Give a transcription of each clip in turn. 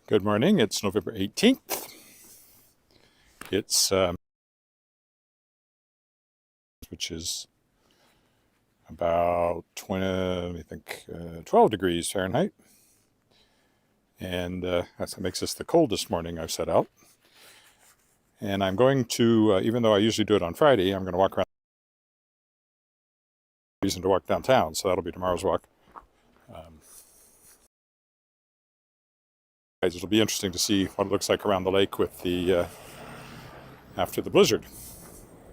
Good morning. It's November 18th. It's which is about 12 degrees Fahrenheit, and that makes this the coldest morning I've set out. And I'm going to, even though I usually do it on Friday, I'm going to walk around. Reason to walk downtown, so that'll be tomorrow's walk. It'll be interesting to see what it looks like around the lake with the after the blizzard.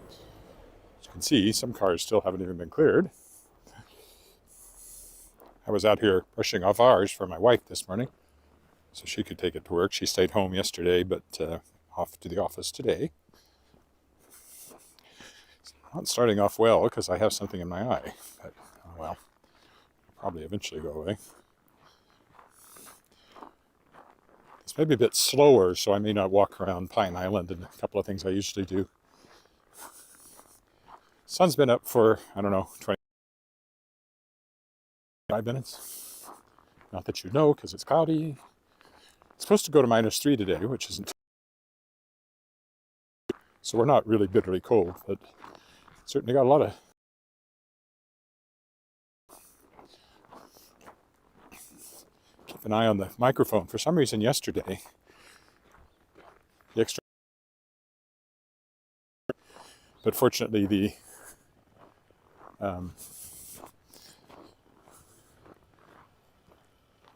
As you can see, some cars still haven't even been cleared. I was out here brushing off ours for my wife this morning, so she could take it to work. She stayed home yesterday, but off to the office today. It's not starting off well because I have something in my eye, but well, it'll probably eventually go away. It's maybe a bit slower, so I may not walk around Pine Island and a couple of things I usually do. Sun's been up for, I don't know, 25 minutes. Not that you know, because it's cloudy. It's supposed to go to -3 today, which isn't. So we're not really bitterly cold, but certainly got a lot of. Keep an eye on the microphone. For some reason yesterday, the extra. But fortunately, the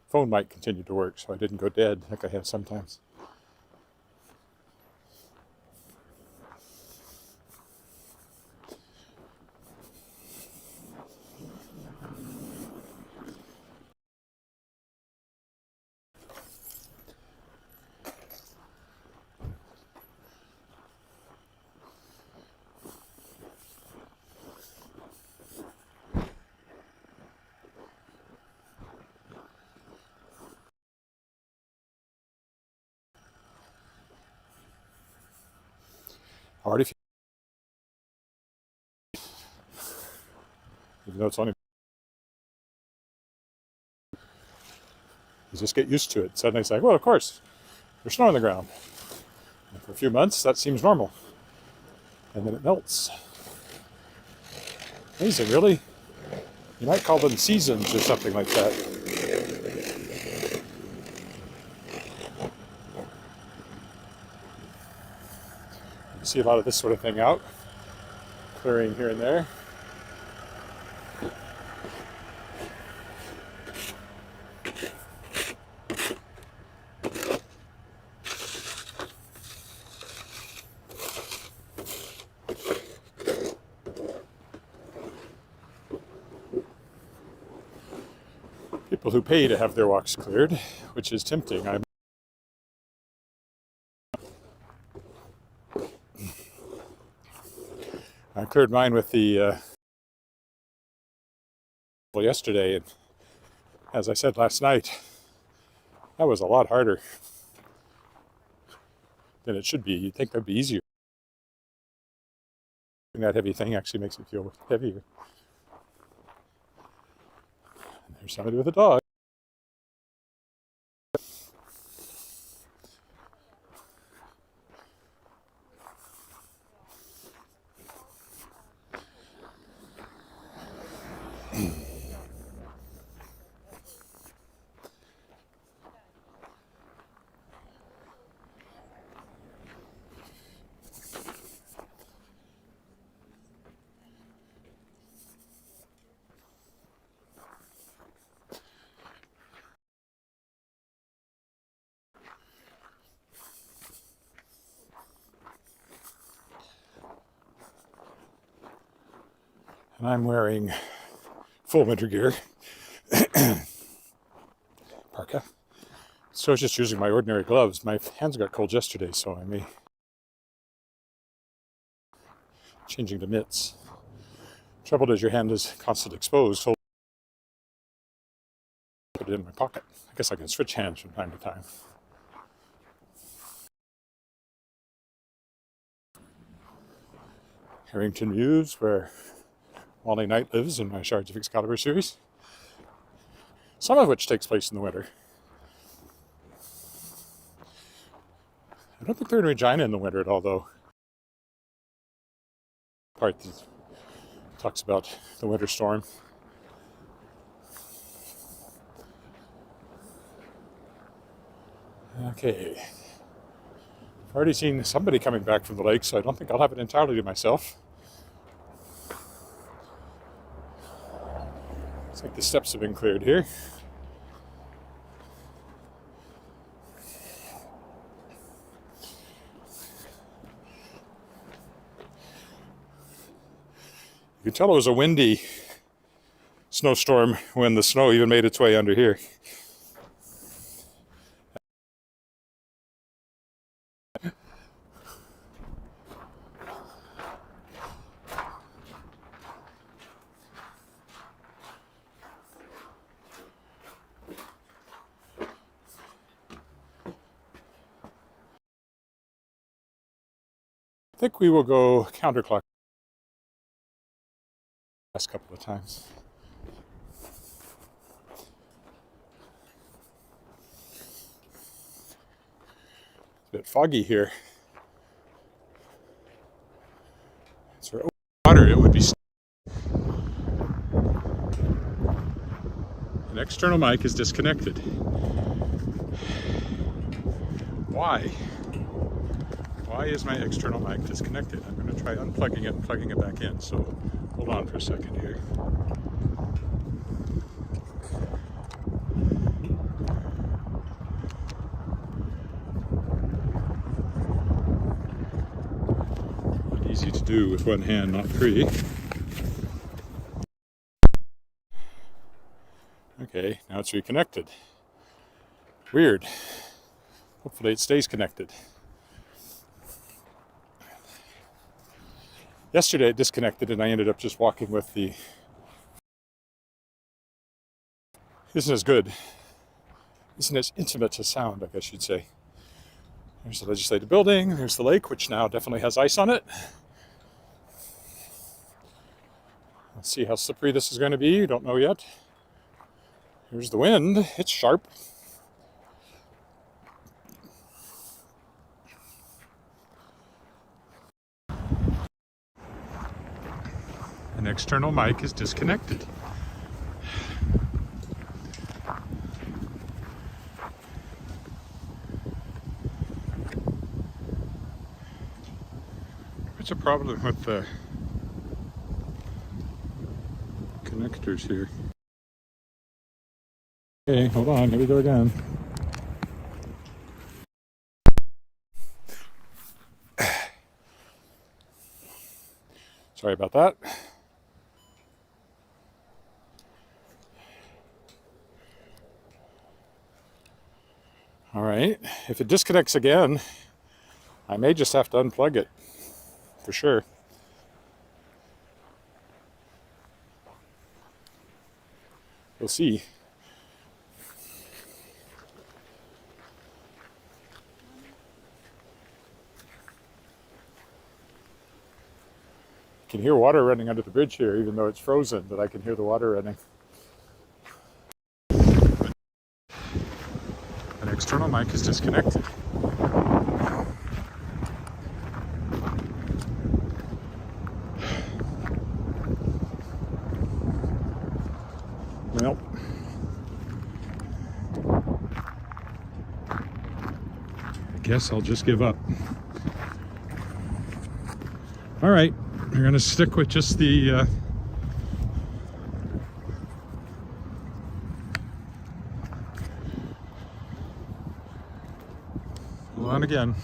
phone mic continued to work, so I didn't go dead like I have sometimes. Hard if even though it's only. You just get used to it. Suddenly it's like, well, of course, there's snow on the ground. And for a few months, that seems normal. And then it melts. Amazing, really. You might call them seasons or something like that. You see a lot of this sort of thing out, clearing here and there. People who pay to have their walks cleared, which is tempting. I cleared mine with the yesterday, and as I said last night, that was a lot harder than it should be. You'd think that'd be easier. That heavy thing actually makes it feel heavier. And there's somebody with a dog. And I'm wearing full winter gear. Parka. So I was just using my ordinary gloves. My hands got cold yesterday, so I may changing to mitts. Trouble is your hand is constantly exposed, so put it in my pocket. I guess I can switch hands from time to time. Harrington Mews, where Wally Knight lives in my Shards of Excalibur series, some of which takes place in the winter. I don't think they're in Regina in the winter at all, though. Part that talks about the winter storm. Okay. I've already seen somebody coming back from the lake, so I don't think I'll have it entirely to myself. Looks like the steps have been cleared here. You could tell it was a windy snowstorm when the snow even made its way under here. I think we will go counterclockwise last couple of times. It's a bit foggy here. It's for water, it would be. An external mic is disconnected. Why? Why is my external mic disconnected? I'm going to try unplugging it and plugging it back in. So hold on for a second here. Not easy to do with one hand, not three. Okay, now it's reconnected. Weird. Hopefully it stays connected. Yesterday it disconnected and I ended up just walking with the... Isn't as good. Isn't as intimate a sound, I guess you'd say. There's the legislative building, there's the lake, which now definitely has ice on it. Let's see how slippery this is going to be, don't know yet. Here's the wind, it's sharp. An external mic is disconnected. What's a problem with the connectors here? Okay, hold on, here we go again. Sorry about that. All right, if it disconnects again, I may just have to unplug it, for sure. We'll see. I can hear water running under the bridge here, even though it's frozen, but I can hear the water running. An external mic is disconnected. Well, I guess I'll just give up. All right, we're going to stick with just the hold on again.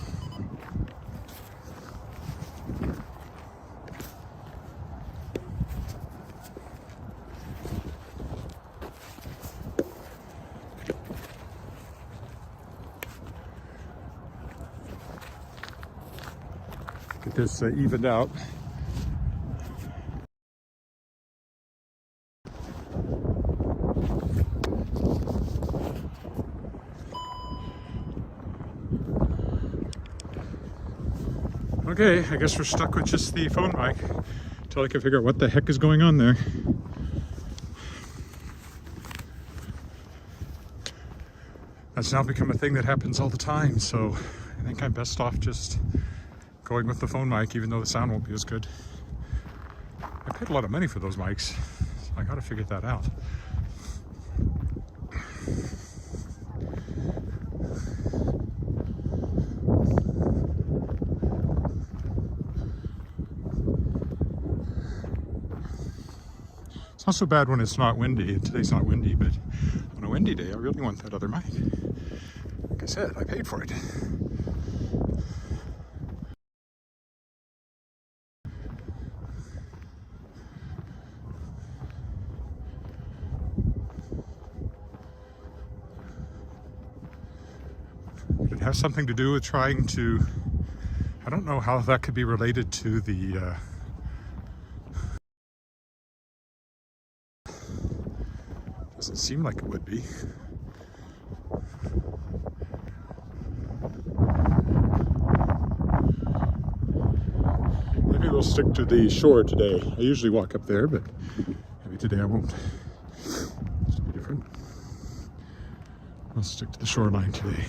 Get this evened out. Okay, I guess we're stuck with just the phone mic until I can figure out what the heck is going on there. That's now become a thing that happens all the time, so I think I'm best off just going with the phone mic, even though the sound won't be as good. I paid a lot of money for those mics, so I gotta figure that out. It's not so bad when it's not windy. Today's not windy, but on a windy day, I really want that other mic. Like I said, I paid for it. It has something to do with trying to, I don't know how that could be related to the doesn't seem like it would be. Maybe we'll stick to the shore today. I usually walk up there, but maybe today I won't. It's be different. I'll stick to the shoreline today.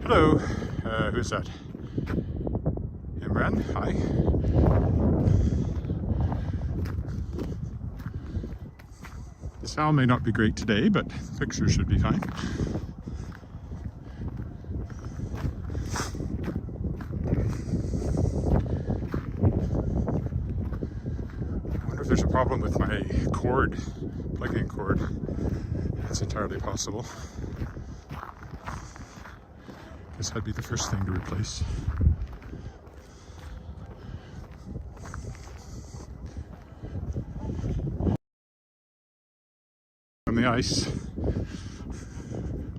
Hello, who's that? Imran, hi. The sound may not be great today, but the picture should be fine. I wonder if there's a problem with my cord, plug-in cord. That's entirely possible. Guess that'd be the first thing to replace. On the ice,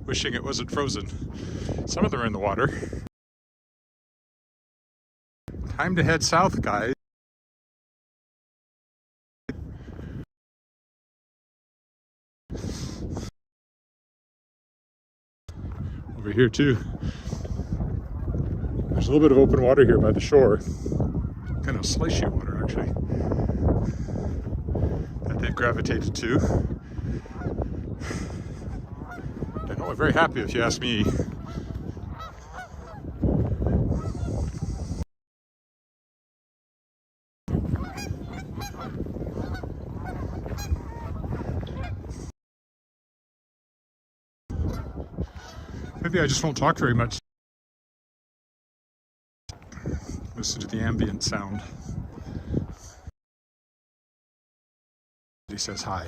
wishing it wasn't frozen. Some of them are in the water. Time to head south, guys. Over here too. There's a little bit of open water here by the shore. Kind of slicey water, actually. That they've gravitated to. I know I'm very happy if you ask me. Maybe I just won't talk very much. Listen to the ambient sound. He says hi.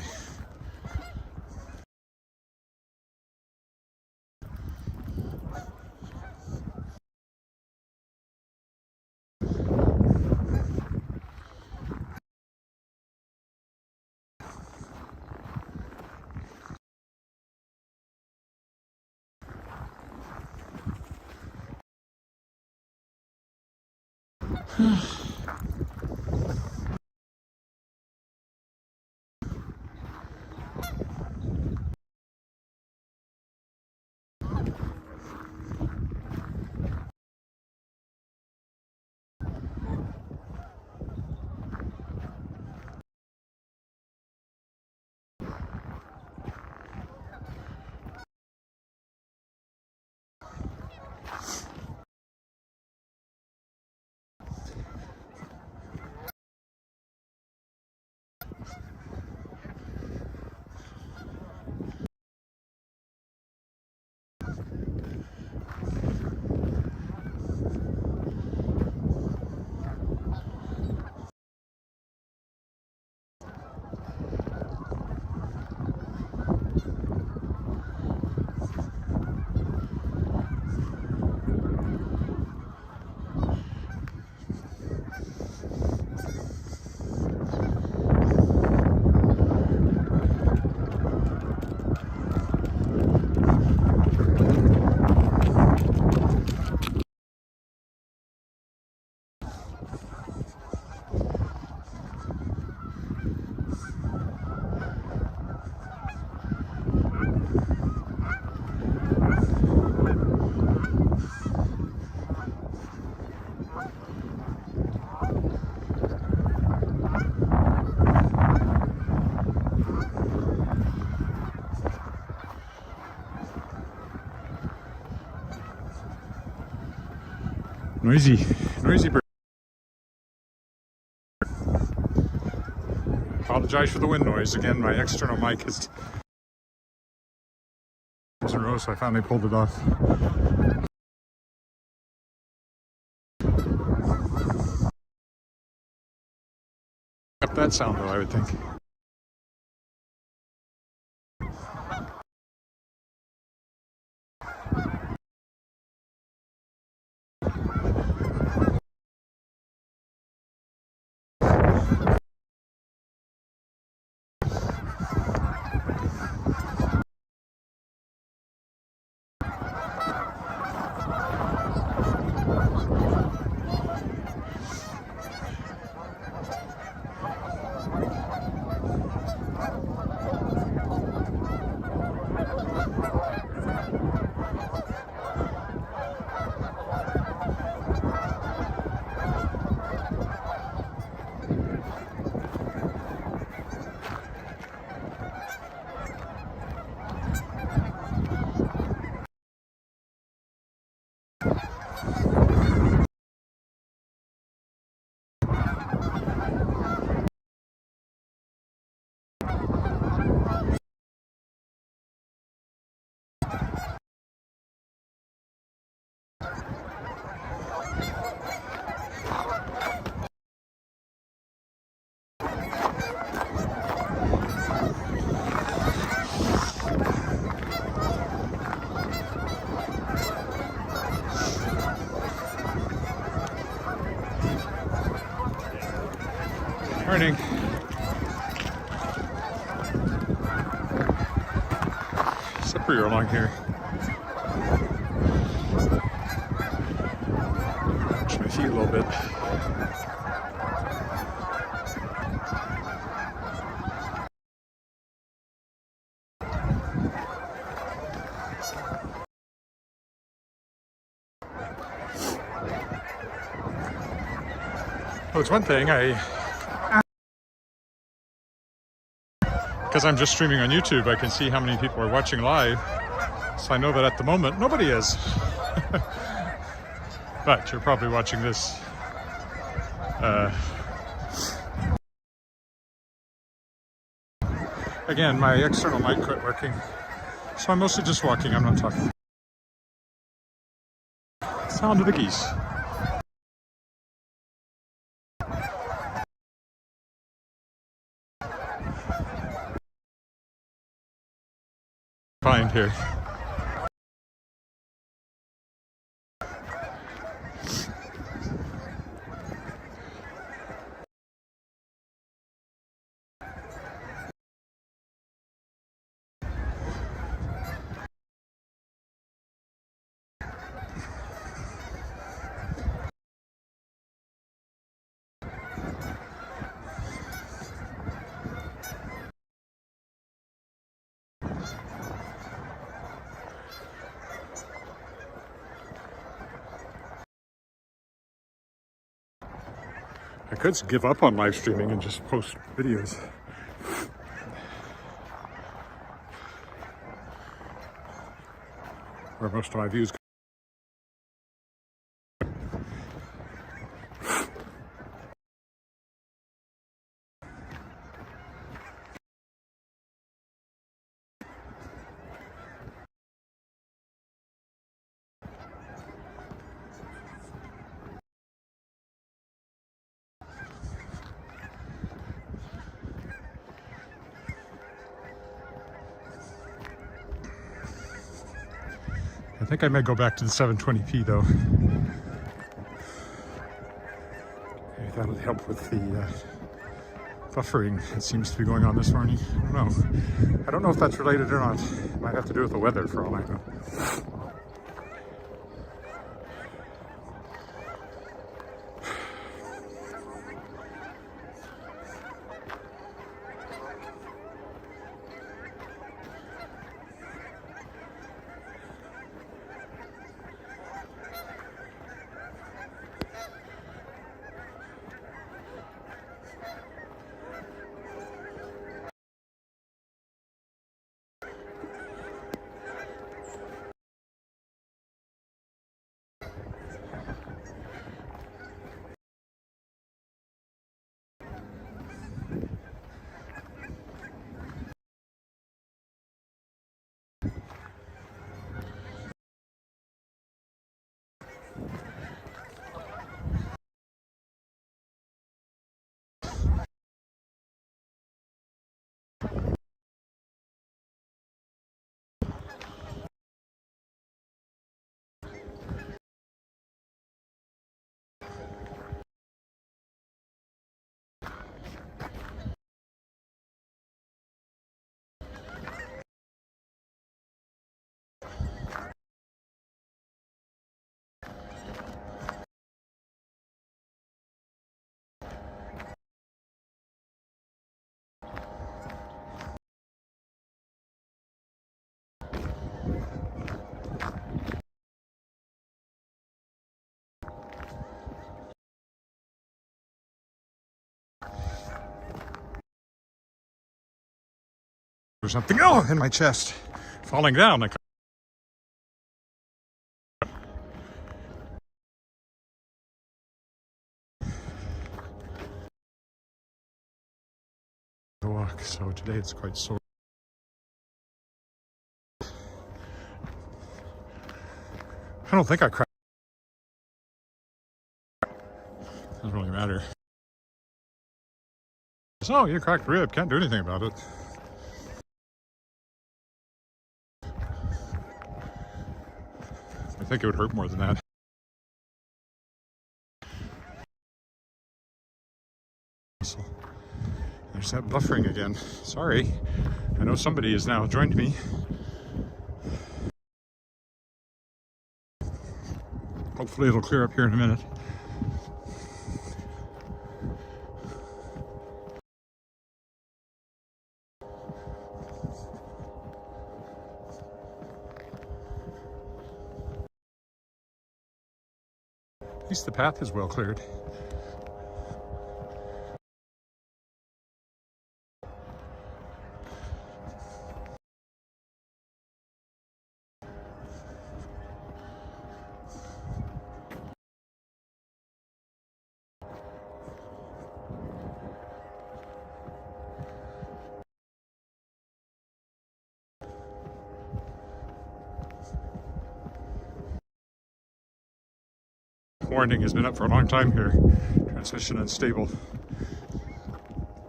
Noisy bird. Apologize for the wind noise. Again, my external mic is in a row, so I finally pulled it off. Up that sound though, I would think. Morning. Slippery along here. Watch my feet a little bit. Well, it's one thing because I'm just streaming on YouTube, I can see how many people are watching live. So I know that at the moment, nobody is. But you're probably watching this. Again, my external mic quit working. So I'm mostly just walking, I'm not talking. Sound of the geese. Find here. I could give up on live streaming and just post videos. Where most of my views I think I may go back to the 720p though. Maybe that'll help with the buffering that seems to be going on this morning. I don't know. I don't know if that's related or not. It might have to do with the weather for all I know. something. Oh, in my chest. Falling down. Walk. So today it's quite sore. I don't think I cracked. Doesn't really matter. So you cracked rib, can't do anything about it. I think it would hurt more than that. There's that buffering again. Sorry. I know somebody has now joined me. Hopefully it'll clear up here in a minute. At least the path is well cleared. Warning has been up for a long time here. Transmission unstable.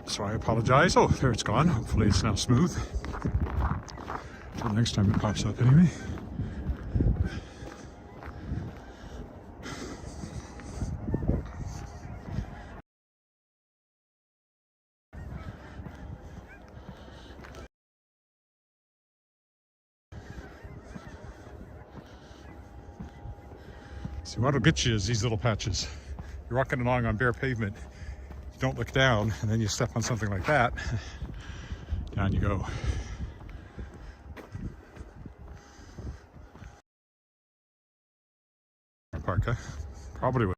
So I apologize. Oh, there it's gone. Hopefully it's now smooth. Until next time it pops up anyway. See, what'll get you is these little patches. You're walking along on bare pavement, you don't look down, and then you step on something like that, down you go. Parka, probably would.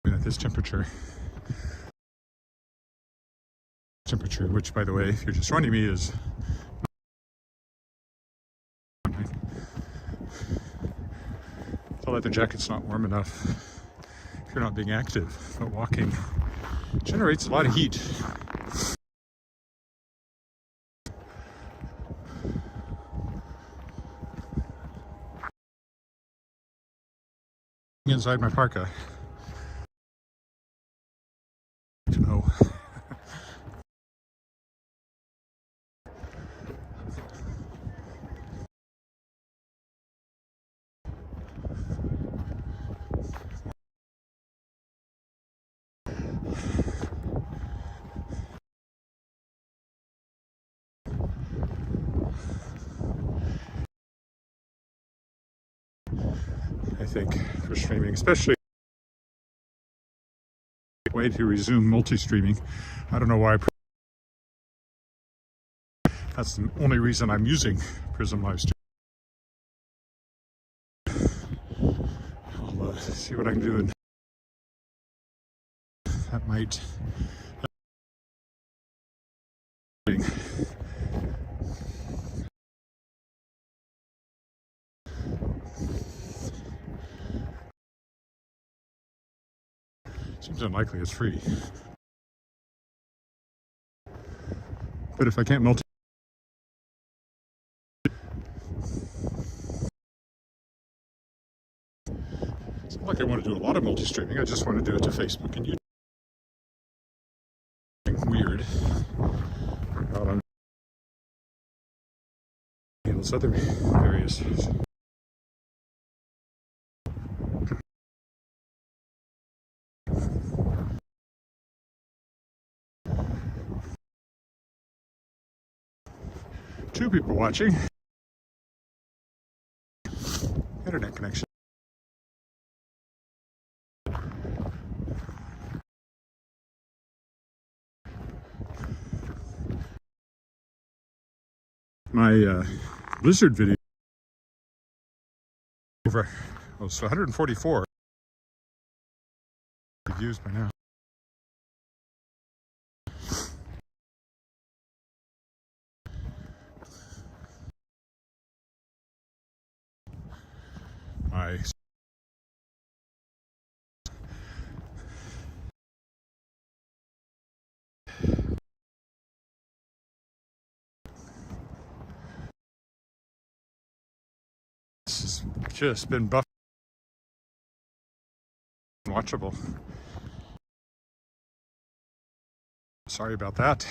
At this temperature, which by the way, if you're just joining me, is the leather jacket's not warm enough if you're not being active, but walking generates a lot of heat. Inside my parka. To know. I think for streaming, especially way to resume multi-streaming. I don't know why. That's the only reason I'm using Prism Live Studio. I'll see what I can do, and that might. Seems unlikely it's free. But if I can't multi, it's not like I want to do a lot of multi-streaming. I just want to do it to Facebook and YouTube. Weird. Those other areas. Two people watching. Internet connection. My Blizzard video over, well, it's 144 views by now. just been buff watchable. Sorry about that.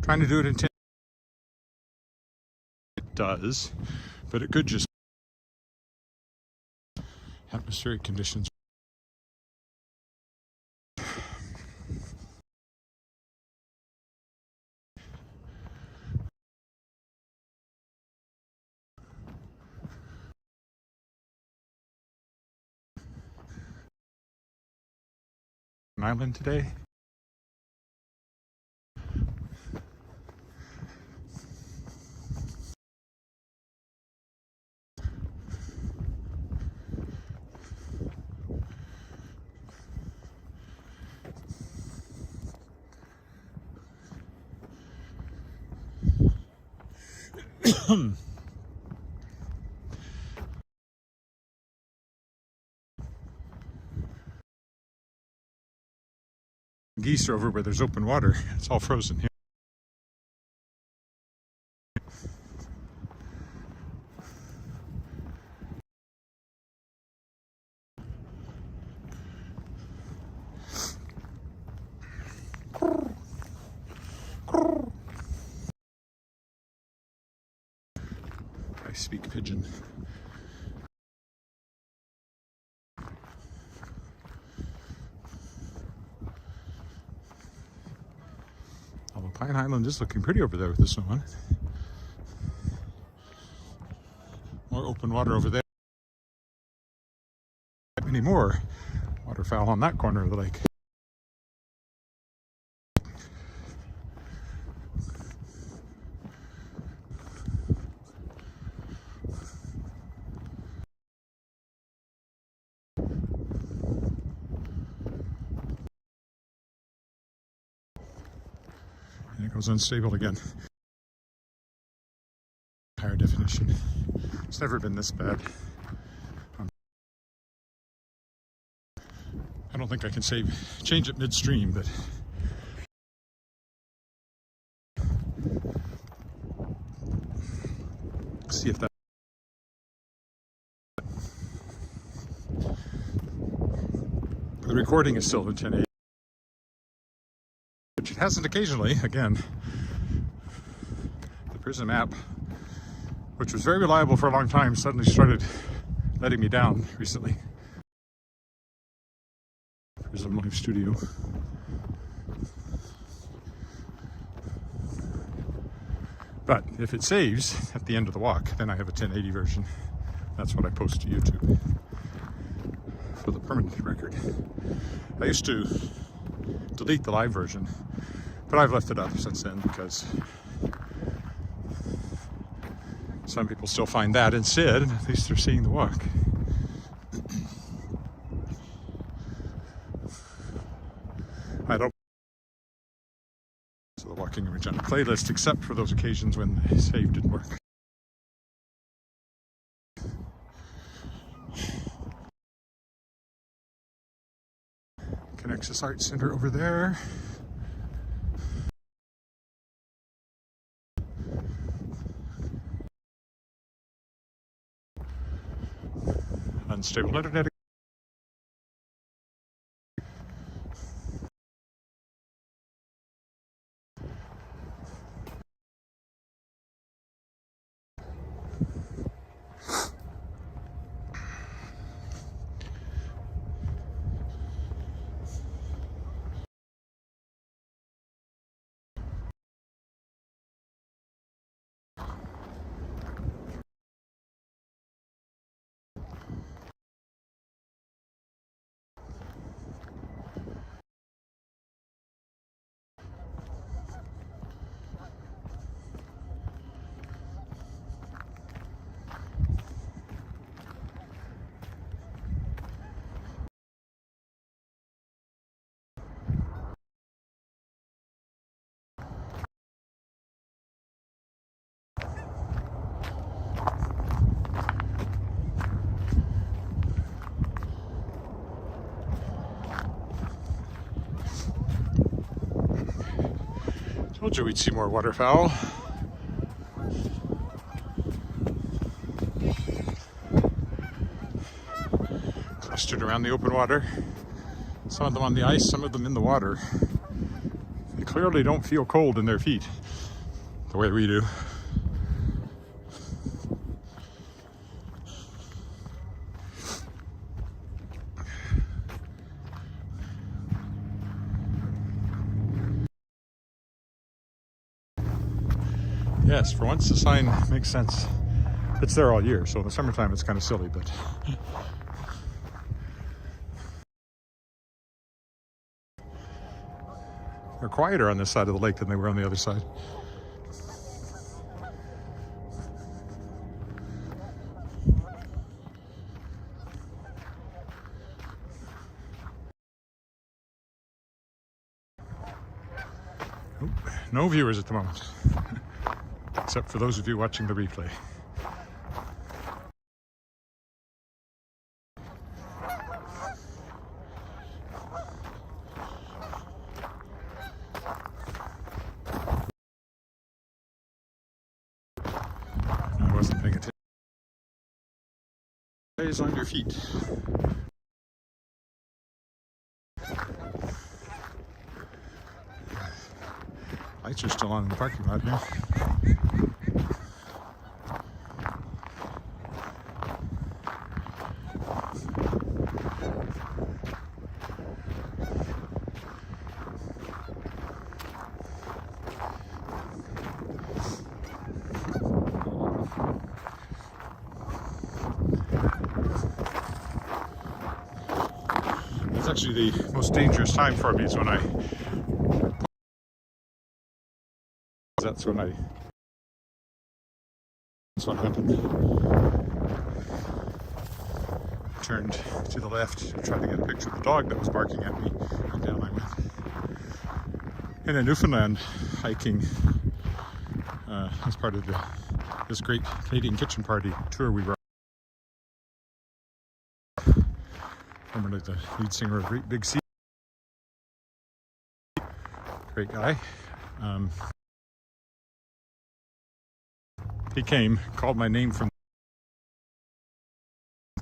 Trying to do it in 10. It does, but it could just atmospheric conditions. An island today. Geese are over where there's open water. It's all frozen here. I speak pigeon. Although Pine Island is looking pretty over there with the snow on it. More open water over there. Many more waterfowl on that corner of the lake. And it goes unstable again. Higher definition. It's never been this bad. I don't think I can change it midstream, but see if that. The recording is still in 1080. Which it hasn't occasionally. Again, the Prism app, which was very reliable for a long time, suddenly started letting me down recently. Prism Live Studio. But if it saves at the end of the walk, then I have a 1080 version. That's what I post to YouTube for the permanent record. I used to delete the live version, but I've left it up since then because some people still find that instead, and at least they're seeing the walk. I don't so the Walking in Regina playlist, except for those occasions when the save didn't work. Connexus Art Center over there. Unstable internet. Told you we'd see more waterfowl. around the open water. Some of them on the ice, some of them in the water. They clearly don't feel cold in their feet the way we do. Yes, for once the sign makes sense. It's there all year, so in the summertime it's kind of silly, but they're quieter on this side of the lake than they were on the other side. No viewers at the moment, except for those of you watching the replay. I wasn't paying attention. Eyes on your feet. Lights are still on in the parking lot here. It's actually the most dangerous time for me is when that's what happened. Turned to the left to try to get a picture of the dog that was barking at me, and down I went. In Newfoundland, hiking as part of this great Canadian kitchen party tour we were on. Formerly the lead singer of Great Big Sea. Great guy. He came, called my name from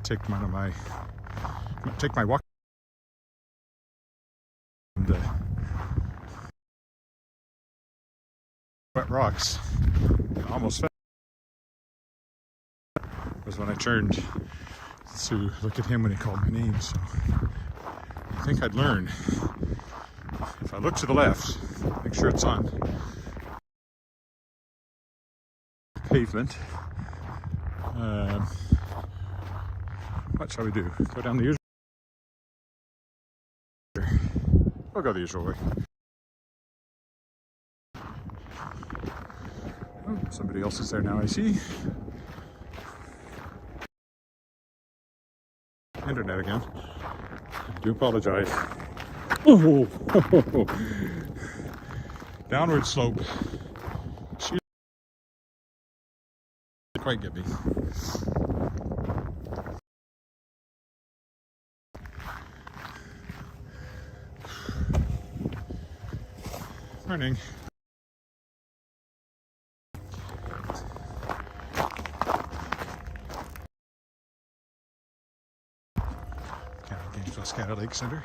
take my walk and wet rocks. Almost fell. Was when I turned to look at him when he called my name. So I think I'd learn. If I look to the left, make sure it's on pavement. What shall we do? Go down the usual way? We'll go the usual way. Oh, somebody else is there now, I see. Internet again. I do apologize. Oh, downward slope. She didn't quite get me. Morning. Wascana Lake Center.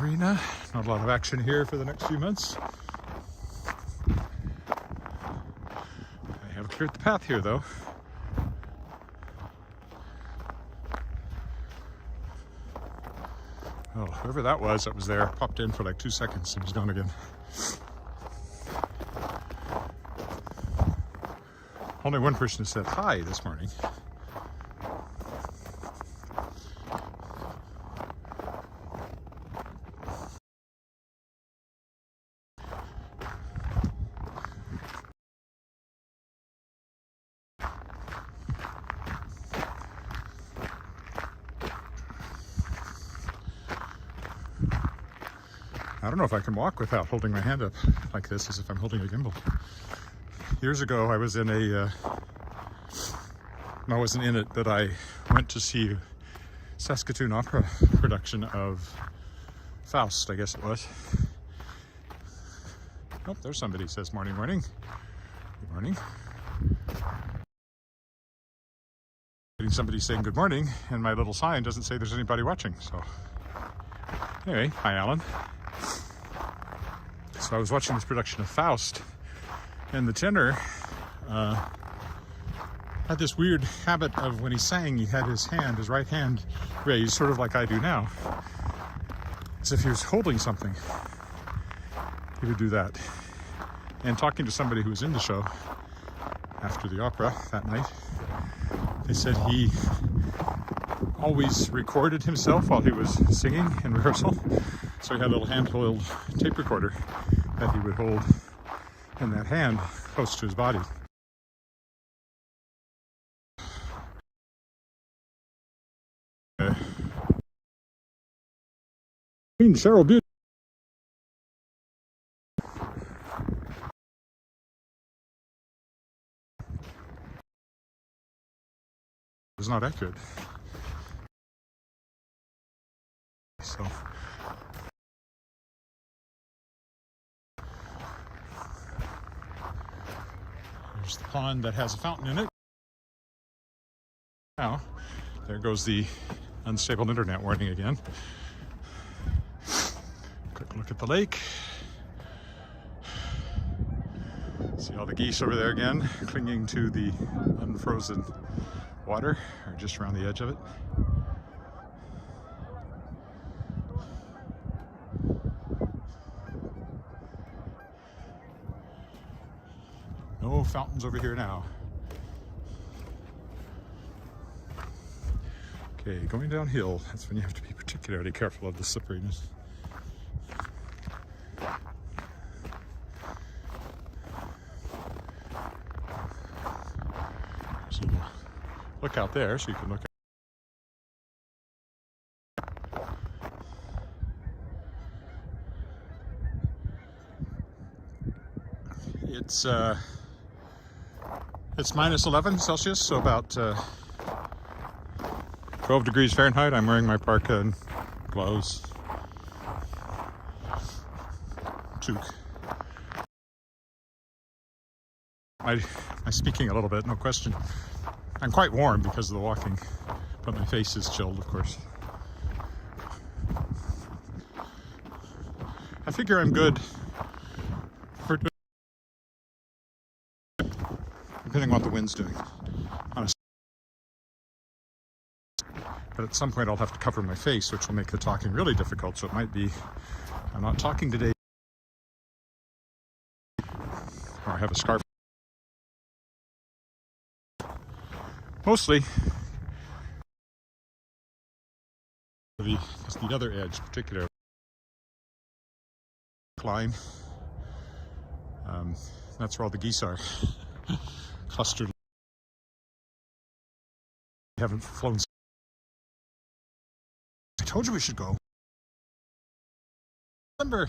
Regina, not a lot of action here for the next few months. I have cleared the path here though. Oh, whoever that was there popped in for like 2 seconds and was gone again. Only one person has said hi this morning. I don't know if I can walk without holding my hand up like this as if I'm holding a gimbal. Years ago, I was in I wasn't in it, but I went to see Saskatchewan opera production of Faust, I guess it was. Oh, there's somebody who says morning, morning. Good morning. Somebody saying good morning, and my little sign doesn't say there's anybody watching. So anyway, hi Alan. So I was watching this production of Faust, and the tenor had this weird habit of when he sang, he had his right hand raised, sort of like I do now, as if he was holding something. He would do that. And talking to somebody who was in the show after the opera that night, they said he always recorded himself while he was singing in rehearsal. So he had a little hand-held tape recorder that he would hold in that hand close to his body. Queen Cheryl Beauty. It's not accurate. So there's the pond that has a fountain in it. Now, there goes the unstable internet warning again. Quick look at the lake. See all the geese over there again, clinging to the unfrozen water, or just around the edge of it. No fountains over here now. Okay, going downhill, that's when you have to be particularly careful of the slipperiness. So look out there so you can look at. It's minus 11 Celsius, so about 12 degrees Fahrenheit. I'm wearing my parka and gloves. Toque. I'm speaking a little bit, no question. I'm quite warm because of the walking, but my face is chilled, of course. I figure I'm good for depending on what the wind's doing. But at some point I'll have to cover my face, which will make the talking really difficult, so it might be I'm not talking today, or I have a scarf. Mostly the other edge, particularly climb. That's where all the geese are clustered. We haven't flown. I told you we should go. Remember.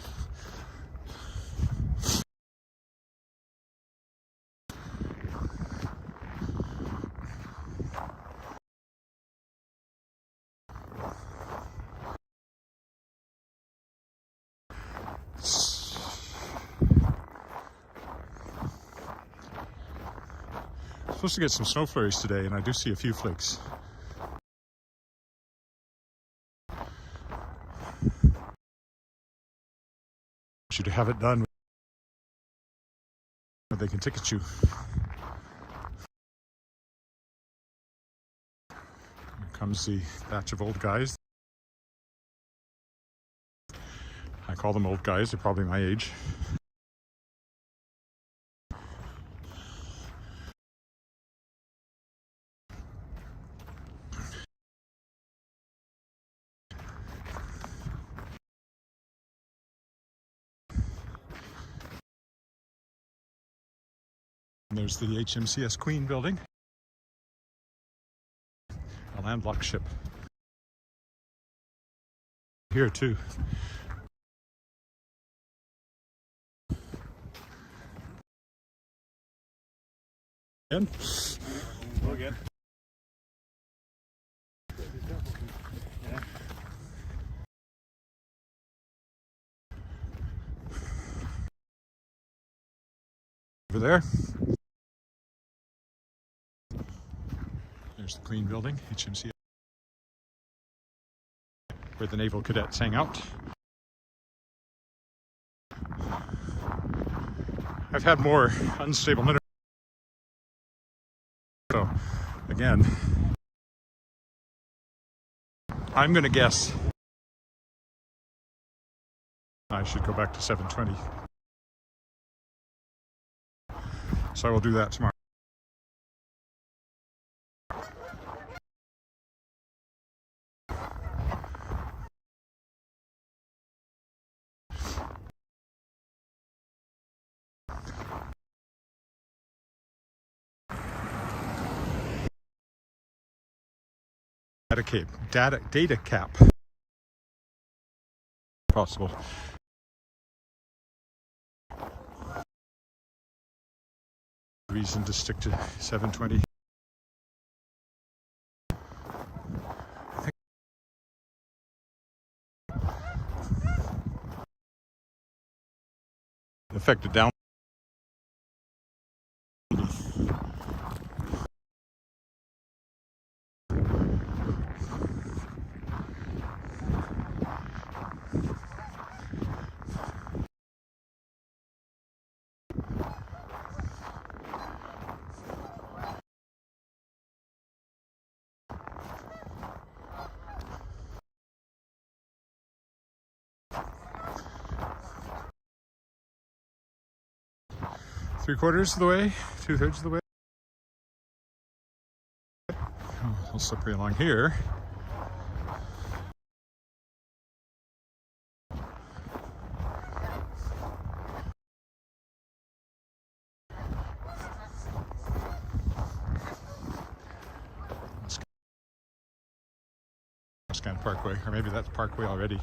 Supposed to get some snow flurries today, and I do see a few flakes. You to have it done, but they can ticket you. Here comes the batch of old guys. I call them old guys, they're probably my age. And there's the HMCS Queen building, a landlocked ship. Here too. Again? Go again. Yeah. Over there. There's the Queen Building, HMC, where the naval cadets hang out. I've had more unstable internet, so again, I'm going to guess I should go back to 720. So I will do that tomorrow. Data cap. Possible. Reason to stick to 720. Affected down. Three-quarters of the way, two-thirds of the way. Oh, a little slippery along here. Wascana Parkway, or maybe that's Parkway already.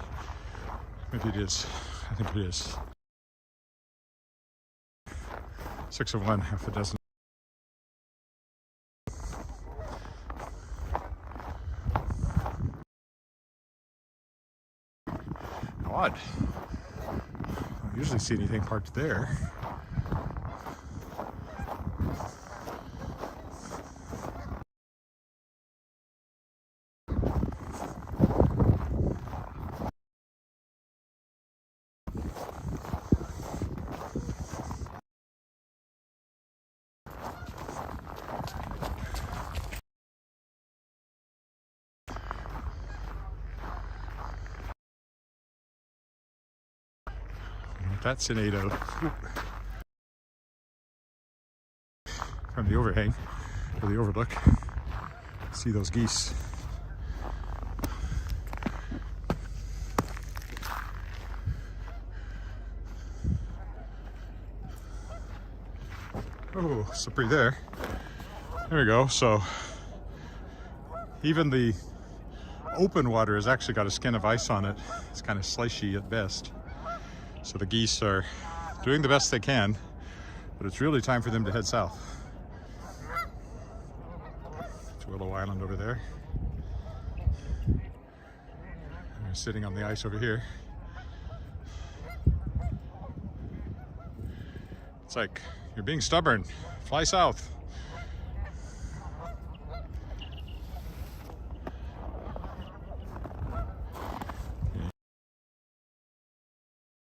Maybe it is. I think it is. 6 of one, half a dozen. Odd. I don't usually see anything parked there. That's an 8 out from the overhang or the overlook. See those geese. Oh, slippery there. There we go. So even the open water has actually got a skin of ice on it. It's kind of slushy at best. So the geese are doing the best they can, but it's really time for them to head south. It's Willow Island over there. And they're sitting on the ice over here. It's like, you're being stubborn. Fly south.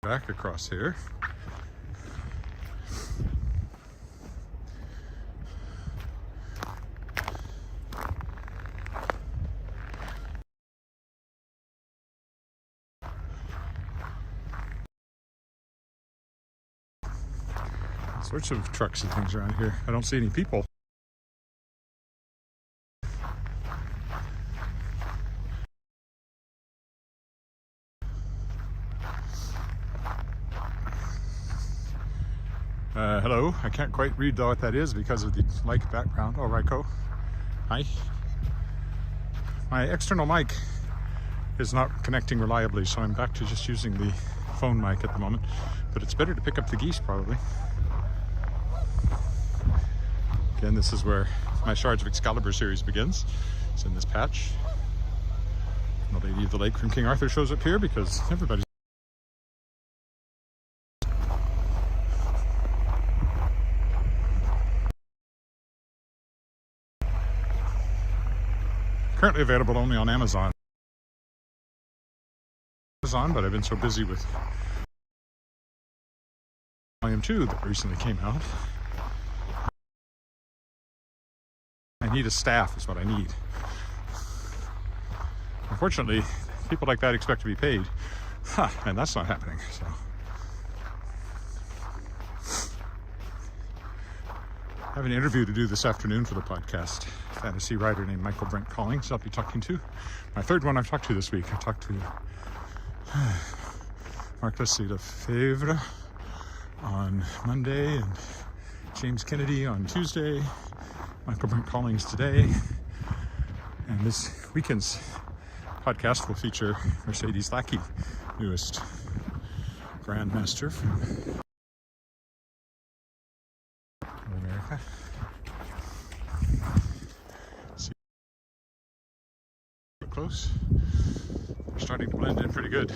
Back across here. All sorts of trucks and things around here. I don't see any people. Hello, I can't quite read though what that is because of the mic background. Oh, Ryko. Hi. My external mic is not connecting reliably, so I'm back to just using the phone mic at the moment. But it's better to pick up the geese, probably. Again, this is where my Shards of Excalibur series begins. It's in this patch. And the Lady of the Lake from King Arthur shows up here because everybody's Currently available only on Amazon. But I've been so busy with Volume 2 that recently came out. I need a staff is what I need. Unfortunately, people like that expect to be paid, and that's not happening. So I have an interview to do this afternoon for the podcast. A fantasy writer named Michael Brent Collings I'll be talking to. My third one I've talked to this week. I talked to Marc Lefebvre on Monday and James Kennedy on Tuesday, Michael Brent Collings today. And this weekend's podcast will feature Mercedes Lackey, newest Grandmaster from America. See, close. They're starting to blend in pretty good.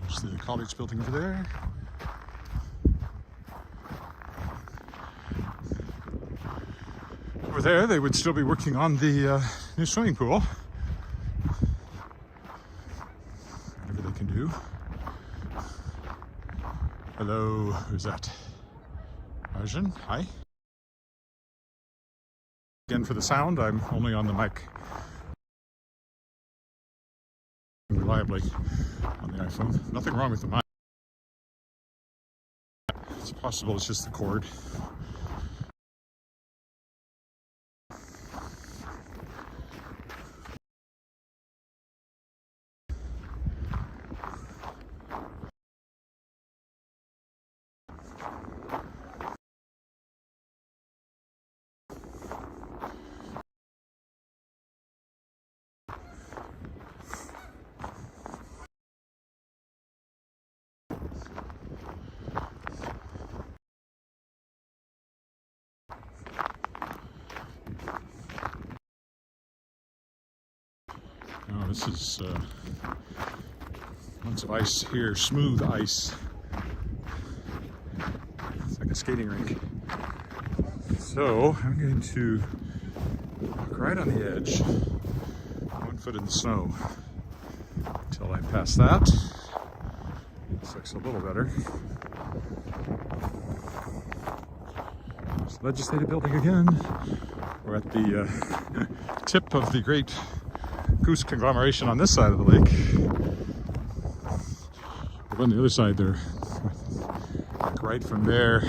There's the college building over there. Over there, they would still be working on the new swimming pool. Whatever they can do. Hello, who's that? Arjun, hi. Again, for the sound, I'm only on the mic reliably on the iPhone. Nothing wrong with the mic. It's possible it's just the cord. Oh, this is lots of ice here, smooth ice. It's like a skating rink. So I'm going to walk right on the edge, 1 foot in the snow, until I pass that. This looks a little better. There's the legislative building again. We're at the tip of the great goose conglomeration on this side of the lake. But on the other side, they're like right from there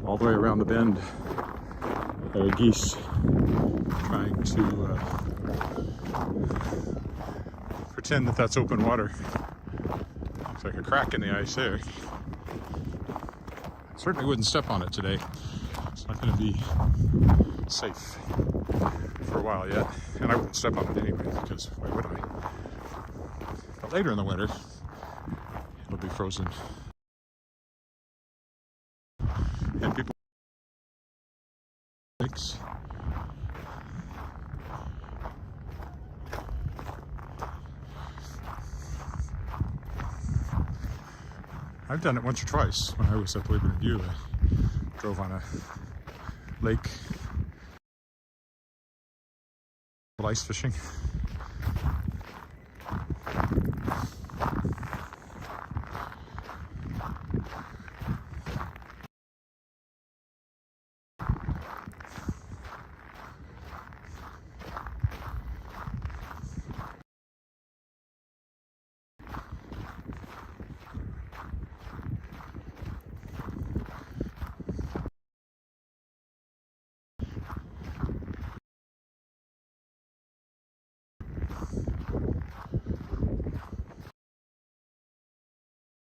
all the way around the bend. There are geese trying to pretend that that's open water. Looks like a crack in the ice there. Certainly wouldn't step on it today. It's not going to be safe for a while yet, and I wouldn't step on it anyway, because why would I? But later in the winter, it'll be frozen. And people lakes. I've done it once or twice when I was at Labor Review. I drove on a lake ice fishing.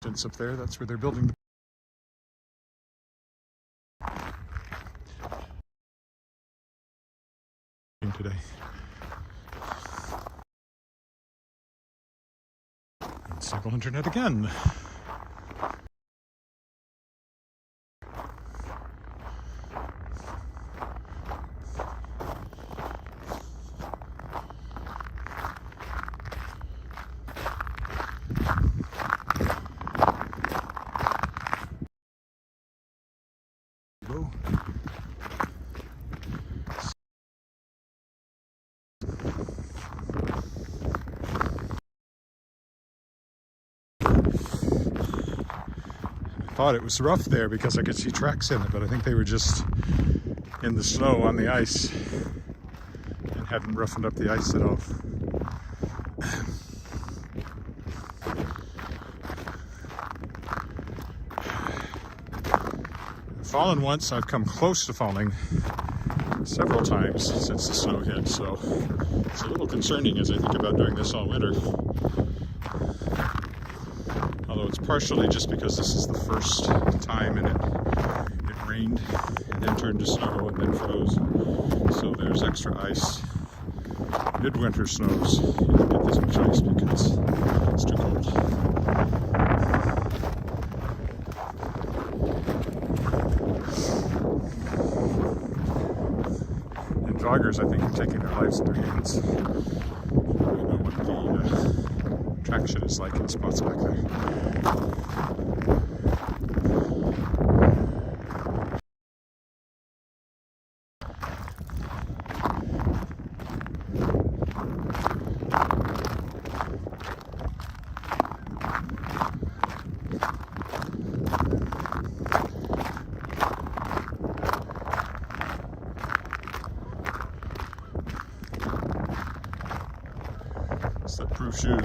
distance up there, that's where they're building the today. Stable internet again. Go. I thought it was rough there because I could see tracks in it, but I think they were just in the snow on the ice and hadn't roughened up the ice at all. I've fallen once. I've come close to falling several times since the snow hit, so it's a little concerning as I think about doing this all winter. Although it's partially just because this is the first time and it rained and then turned to snow and then froze. So there's extra ice. Midwinter snows, you don't get this much ice because it's too cold. And joggers, I think, are taking their lives in their hands. I don't know what the traction is like in spots back there. It's that proof shoe.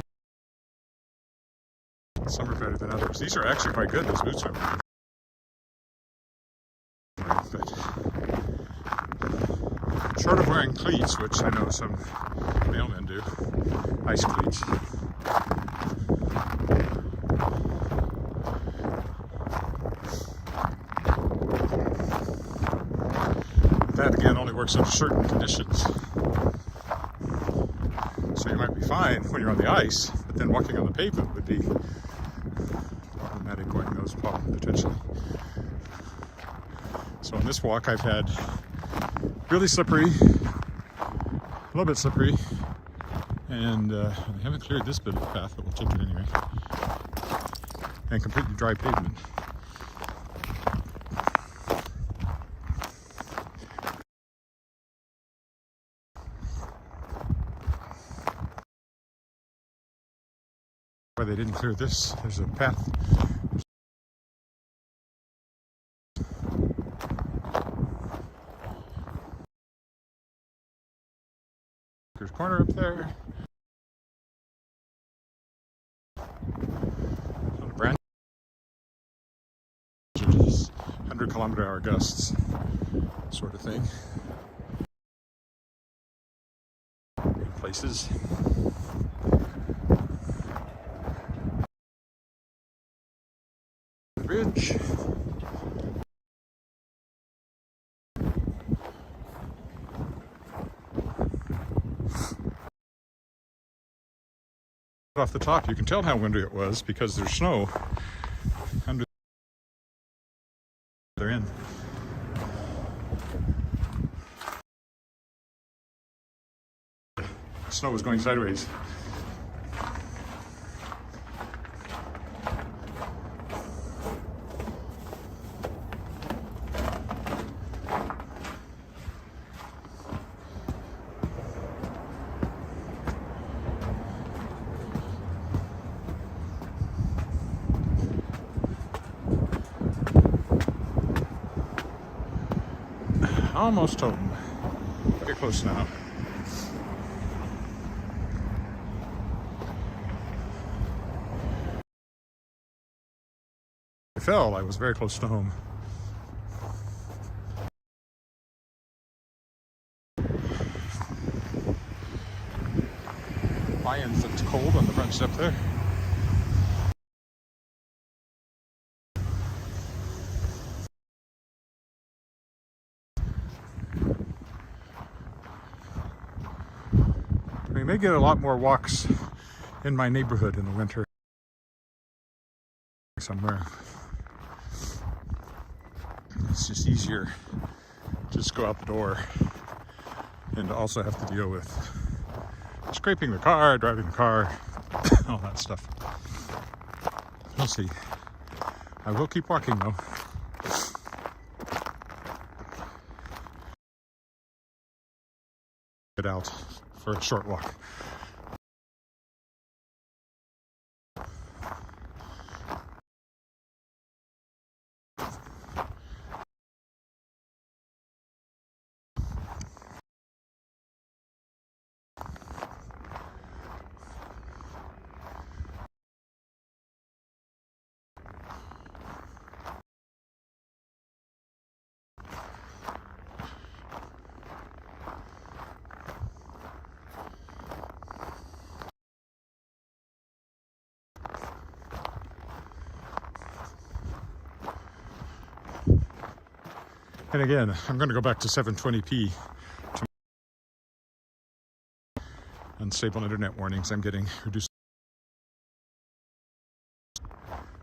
Some are better than others. These are actually quite good, those boots are. But short of wearing cleats, which I know some mailmen do, ice cleats. That again only works under certain conditions. So you might be fine when you're on the ice, but then walking on the pavement would be problematic going those potentially. So on this walk I've had really slippery, a little bit slippery, and I haven't cleared this bit of the path, but we'll take it anyway, and completely dry pavement. Why they didn't clear this, there's a path. There's a corner up there. On a brand 100-kilometer-hour gusts, sort of thing. In places. The bridge. Off the top, you can tell how windy it was because there's snow under the other end. Snow was going sideways. Almost home. Get close now. I fell. I was very close to home. Lions looked cold on the front step there. We may get a lot more walks in my neighborhood in the winter somewhere. It's just easier to just go out the door and to also have to deal with scraping the car, driving the car, all that stuff. We'll see. I will keep walking though. Get out for a short walk. And again, I'm going to go back to 720p. Unstable internet warnings. I'm getting reduced.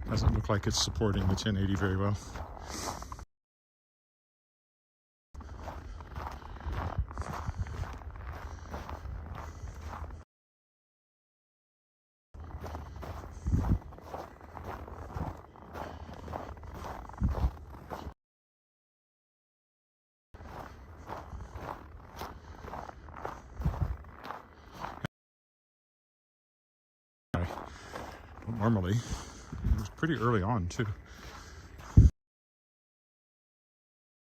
Doesn't look like it's supporting the 1080 very well. Normally, it was pretty early on too.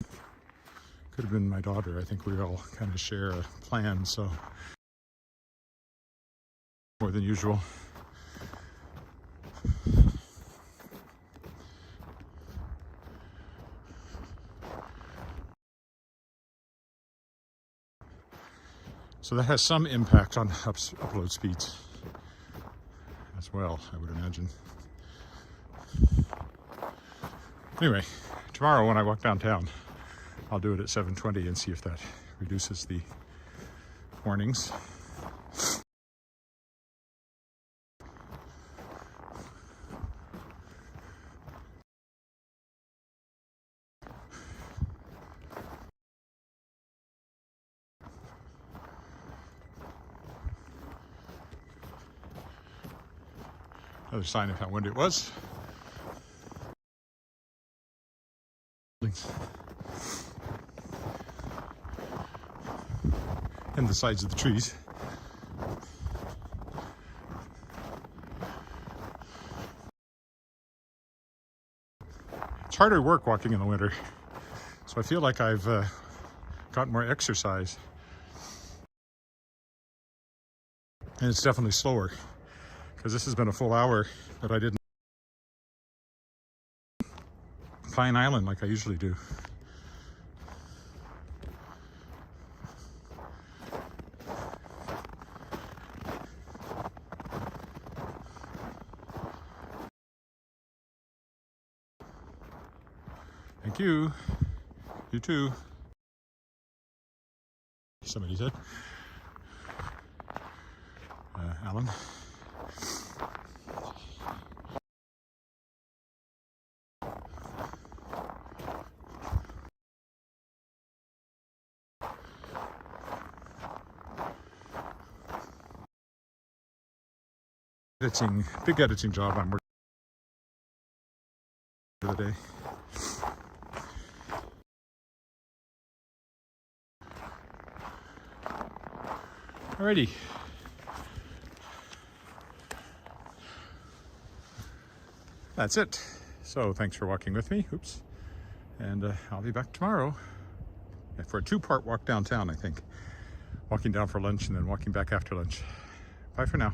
Could have been my daughter. I think we all kind of share a plan, so more than usual. So that has some impact on upload speeds as well, I would imagine. Anyway, tomorrow when I walk downtown, I'll do it at 720 and see if that reduces the warnings. Another sign of how windy it was. And the sides of the trees. It's harder work walking in the winter, so I feel like I've gotten more exercise. And it's definitely slower, because this has been a full hour, but I didn't Pine Island like I usually do. Thank you. You too. Somebody said. Alan. Big editing job I'm working for the day. Alrighty. That's it. So thanks for walking with me. Oops. And I'll be back tomorrow for a two-part walk downtown, I think. Walking down for lunch and then walking back after lunch. Bye for now.